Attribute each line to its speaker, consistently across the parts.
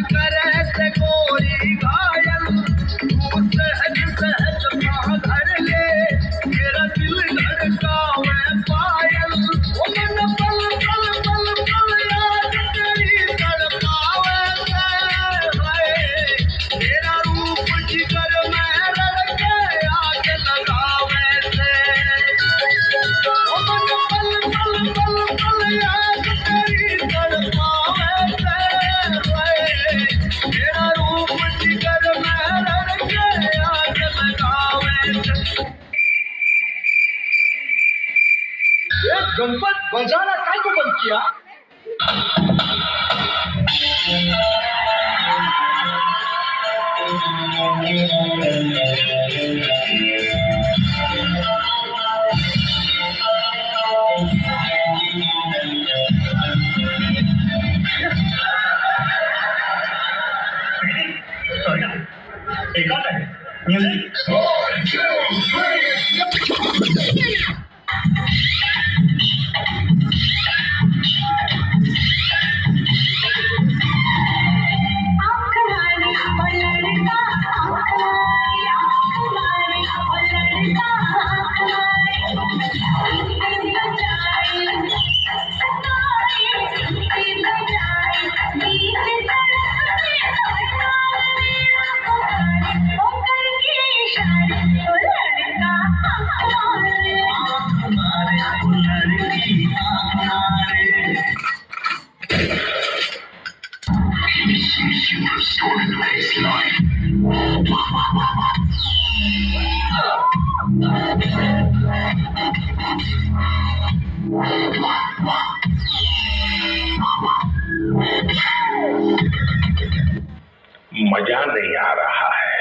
Speaker 1: करे से गोरी घायल, तू सहज सहज घर ले, मेरा दिल धड़कावे पायल। ओ मन पल पल पल पल याद तेरी तड़पावे है, तेरा रूप जिगर में रड़के आग लगावे से। ओ मन पल पल पल पल याद तेरी तड़पावे है, तेरा रूप जिगर में रड़के आग लगावे से। ये गणपत बजाना काय को बंद किया? एक आता है म्यूजिक।
Speaker 2: मजा नहीं आ रहा है।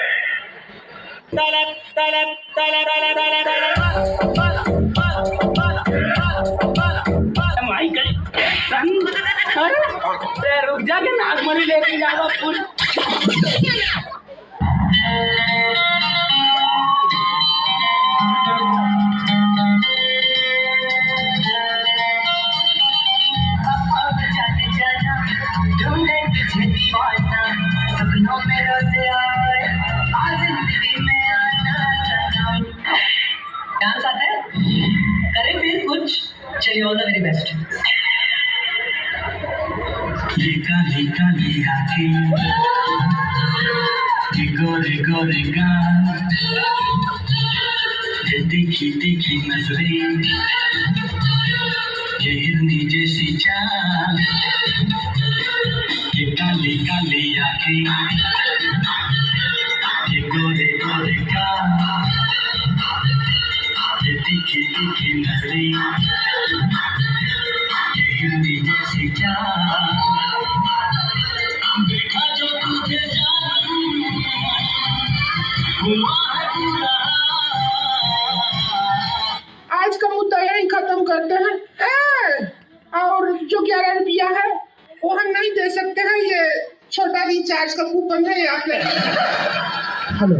Speaker 1: रुक जा के नागमणि लेके जाओ फूल। सपनों में रोज़ आए, आज जिंदगी में आना। डांस आता है? करें फिर कुछ। चलिए, all the very best. Kali Kali आँखें, गोरे गोरे गाल, ये तीखी तीखी नजरें, ये हिरनी जैसी चाल, ये काली काली आँखें, ये गोरे गोरे गाल, ये तीखी तीखी नजरें, ये हिरनी जैसी चाल। देखा जो तुझे जानू, हुआ है पूरा।
Speaker 3: आज का मुद्दा यही खत्म करते हैं। और जो 11 रुपया है वो हम नहीं दे सकते हैं। ये छोटा रिचार्ज का कूपन है यहाँ पे। हेलो।